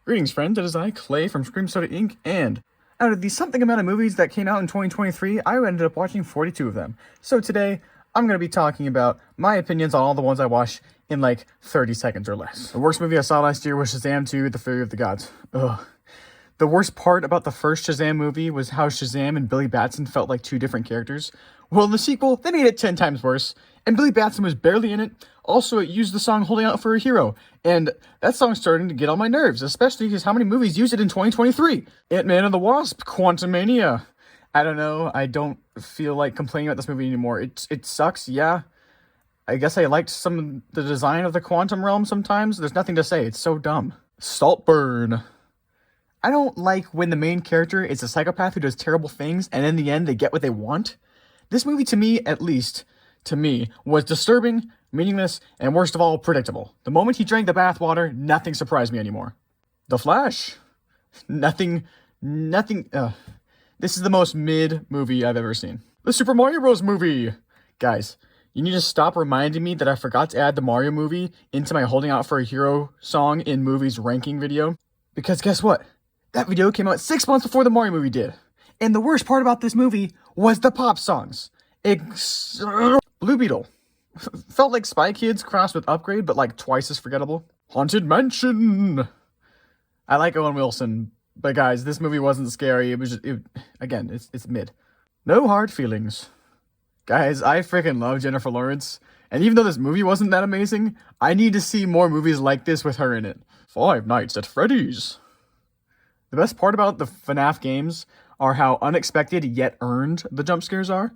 Greetings, friends. It is I, Clay from Scream Soda Inc. And out of the something amount of movies that came out in 2023, I ended up watching 42 of them. So today, I'm going to be talking about my opinions on all the ones I watched in like 30 seconds or less. The worst movie I saw last year was Shazam 2: The Fury of the Gods. Ugh. The worst part about the first Shazam movie was how Shazam and Billy Batson felt like two different characters. Well, in the sequel, they made it 10 times worse, and Billy Batson was barely in it. Also, it used the song Holding Out for a Hero, and that song's starting to get on my nerves, especially because how many movies used it in 2023? Ant-Man and the Wasp, Quantumania. I don't know, I don't feel like complaining about this movie anymore. It sucks, yeah. I guess I liked some of the design of the quantum realm sometimes. There's nothing to say, it's so dumb. Saltburn. I don't like when the main character is a psychopath who does terrible things, and in the end, they get what they want. This movie, to me, at least, was disturbing, meaningless, and worst of all, predictable. The moment he drank the bathwater, nothing surprised me anymore. The Flash. Nothing. This is the most mid movie I've ever seen. The Super Mario Bros. Movie. Guys, you need to stop reminding me that I forgot to add the Mario movie into my Holding Out for a Hero song in movies ranking video. Because guess what? That video came out 6 months before the Mario movie did. And the worst part about this movie was the pop songs. Blue Beetle. Felt like Spy Kids crossed with Upgrade, but like twice as forgettable. Haunted Mansion. I like Owen Wilson, but guys, this movie wasn't scary. It was just, again, it's mid. No Hard Feelings. Guys, I freaking love Jennifer Lawrence, and even though this movie wasn't that amazing, I need to see more movies like this with her in it. Five Nights at Freddy's. The best part about the FNAF games are how unexpected yet earned the jump scares are.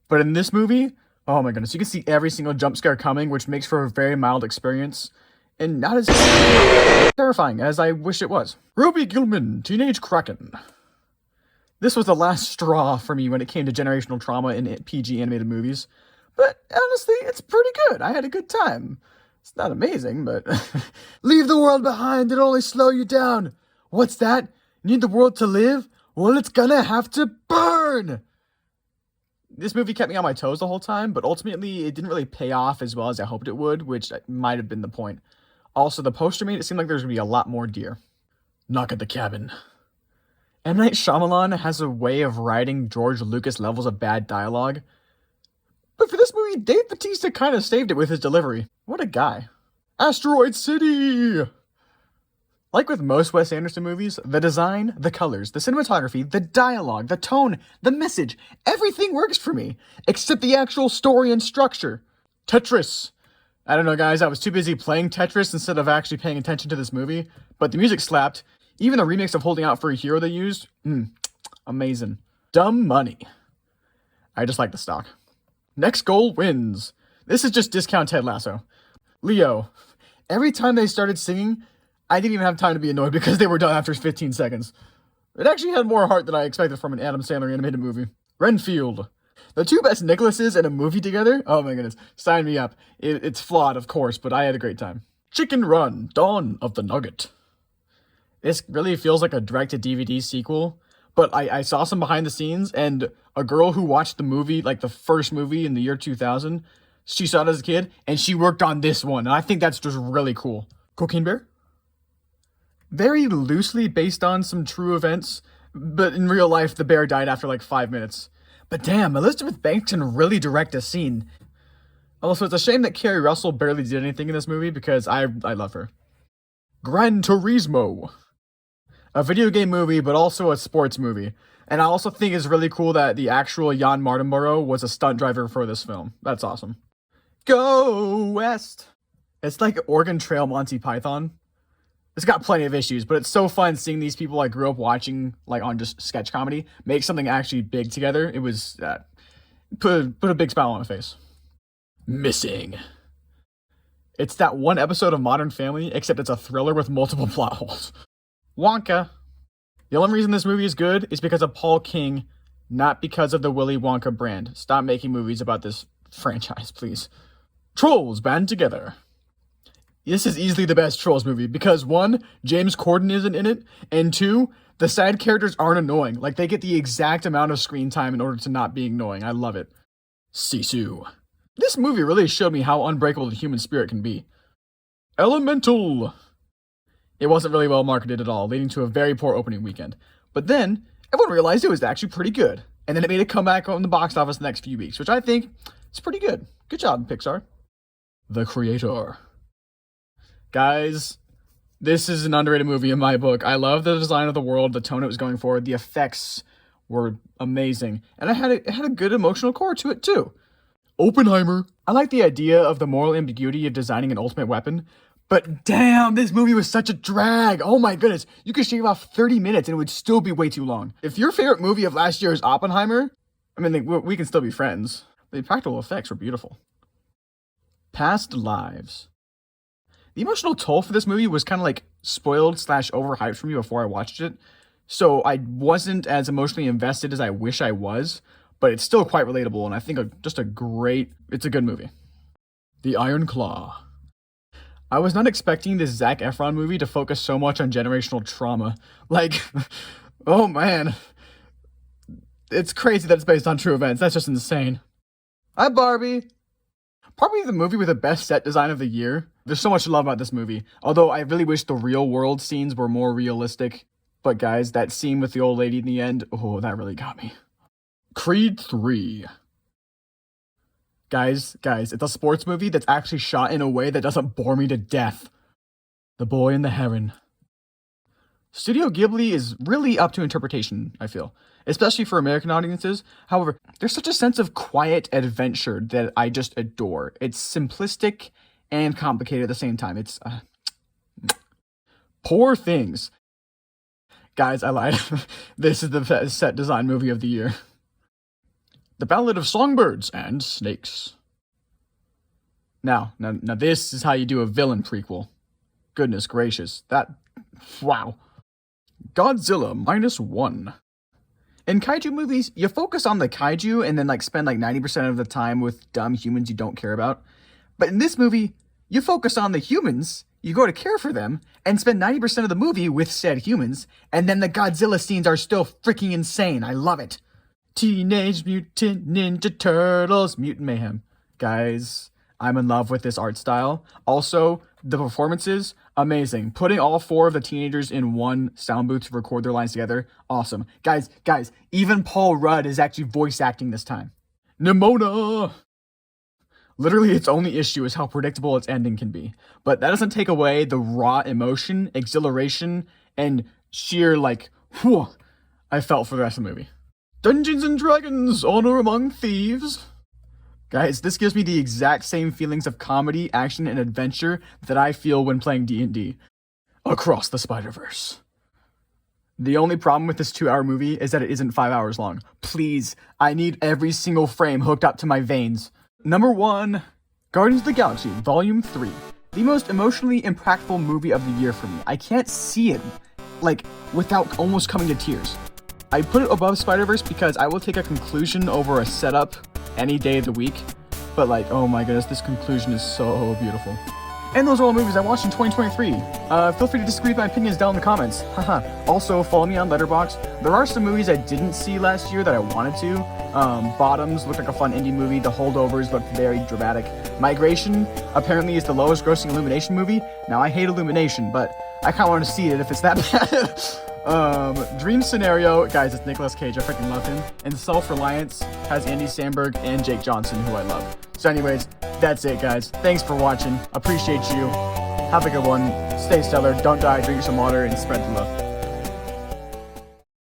But in this movie, oh my goodness, you can see every single jump scare coming, which makes for a very mild experience. And not as terrifying as I wish it was. Ruby Gilman, Teenage Kraken. This was the last straw for me when it came to generational trauma in PG animated movies. But honestly, it's pretty good. I had a good time. It's not amazing, but... Leave the world behind, it'll only slow you down. What's that? Need the world to live? Well, it's gonna have to burn! This movie kept me on my toes the whole time, but ultimately it didn't really pay off as well as I hoped it would, which might have been the point. Also, the poster made it seem like there's gonna be a lot more deer. Knock at the Cabin. M. Night Shyamalan has a way of writing George Lucas levels of bad dialogue. But for this movie, Dave Bautista kind of saved it with his delivery. What a guy. Asteroid City! Like with most Wes Anderson movies, the design, the colors, the cinematography, the dialogue, the tone, the message, everything works for me, except the actual story and structure. Tetris. I don't know, guys, I was too busy playing Tetris instead of actually paying attention to this movie, but the music slapped. Even the remix of Holding Out for a Hero they used, amazing. Dumb Money. I just like the stock. Next Goal Wins. This is just discount Ted Lasso. Leo. Every time they started singing, I didn't even have time to be annoyed because they were done after 15 seconds. It actually had more heart than I expected from an Adam Sandler animated movie. Renfield. The two best Nicholases in a movie together? Oh my goodness. Sign me up. It's flawed, of course, but I had a great time. Chicken Run. Dawn of the Nugget. This really feels like a direct-to-DVD sequel, but I saw some behind the scenes, and a girl who watched the movie, like the first movie in the year 2000, she saw it as a kid, and she worked on this one, and I think that's just really cool. Cocaine Bear? Very loosely based on some true events, but in real life, the bear died after like 5 minutes. But damn, Elizabeth Banks can really direct a scene. Also, it's a shame that Kerry Russell barely did anything in this movie because I love her. Gran Turismo. A video game movie, but also a sports movie. And I also think it's really cool that the actual Jan Mardenborough was a stunt driver for this film. That's awesome. Go West. It's like Oregon Trail Monty Python. It's got plenty of issues, but it's so fun seeing these people I grew up watching, like on just sketch comedy, make something actually big together. It was, put a big smile on my face. Missing. It's that one episode of Modern Family, except it's a thriller with multiple plot holes. Wonka. The only reason this movie is good is because of Paul King, not because of the Willy Wonka brand. Stop making movies about this franchise, please. Trolls Band Together. This is easily the best Trolls movie because 1, James Corden isn't in it, and 2, the side characters aren't annoying. Like, they get the exact amount of screen time in order to not be annoying. I love it. Sisu. This movie really showed me how unbreakable the human spirit can be. Elemental. It wasn't really well marketed at all, leading to a very poor opening weekend. But then, everyone realized it was actually pretty good. And then it made a comeback on the box office the next few weeks, which I think is pretty good. Good job, Pixar. The Creator. Guys, this is an underrated movie in my book. I love the design of the world, the tone it was going for, the effects were amazing. And it had a good emotional core to it too. Oppenheimer. I like the idea of the moral ambiguity of designing an ultimate weapon, but damn, this movie was such a drag. Oh my goodness. You could shave off 30 minutes and it would still be way too long. If your favorite movie of last year is Oppenheimer, I mean, we can still be friends. The practical effects were beautiful. Past Lives. The emotional toll for this movie was kind of like spoiled / overhyped for me before I watched it. So I wasn't as emotionally invested as I wish I was, but it's still quite relatable. And I think it's a good movie. The Iron Claw. I was not expecting this Zac Efron movie to focus so much on generational trauma. Like, oh man. It's crazy that it's based on true events. That's just insane. Hi, Barbie. Probably the movie with the best set design of the year. There's so much to love about this movie. Although I really wish the real world scenes were more realistic. But guys, that scene with the old lady in the end, oh, that really got me. Creed 3. Guys, it's a sports movie that's actually shot in a way that doesn't bore me to death. The Boy and the Heron. Studio Ghibli is really up to interpretation, I feel, especially for American audiences. However, there's such a sense of quiet adventure that I just adore. It's simplistic and complicated at the same time. It's Poor Things. Guys, I lied. This is the set design movie of the year. The Ballad of Songbirds and Snakes. Now this is how you do a villain prequel. Goodness gracious. Wow. Godzilla -1. In kaiju movies, you focus on the kaiju and then spend 90% of the time with dumb humans you don't care about. But in this movie, you focus on the humans, you go to care for them, and spend 90% of the movie with said humans, and then the Godzilla scenes are still freaking insane. I love it. Teenage Mutant Ninja Turtles, Mutant Mayhem. Guys, I'm in love with this art style. Also, the performances, amazing. Putting all 4 of the teenagers in one sound booth to record their lines together, awesome. Guys, even Paul Rudd is actually voice acting this time. Nimona! Literally, its only issue is how predictable its ending can be. But that doesn't take away the raw emotion, exhilaration, and sheer, whew, I felt for the rest of the movie. Dungeons and Dragons, Honor Among Thieves. Guys, this gives me the exact same feelings of comedy, action, and adventure that I feel when playing D&D. Across the Spider-Verse. The only problem with this 2-hour movie is that it isn't 5 hours long. Please, I need every single frame hooked up to my veins. Number 1, Guardians of the Galaxy, Volume 3. The most emotionally impactful movie of the year for me. I can't see it, without almost coming to tears. I put it above Spider-Verse because I will take a conclusion over a setup any day of the week. But oh my goodness, this conclusion is so beautiful. And those are all movies I watched in 2023. Feel free to disagree with my opinions down in the comments. Haha. Also, follow me on Letterboxd. There are some movies I didn't see last year that I wanted to. Bottoms looked like a fun indie movie. The Holdovers looked very dramatic. Migration apparently is the lowest grossing Illumination movie. Now, I hate Illumination, but I kind of want to see it if it's that bad. Dream Scenario, guys, it's Nicolas Cage. I freaking love him. And Self-Reliance has Andy Samberg and Jake Johnson, who I love. So anyways, that's it, guys. Thanks for watching. Appreciate you. Have a good one. Stay stellar. Don't die. Drink some water and spread the love.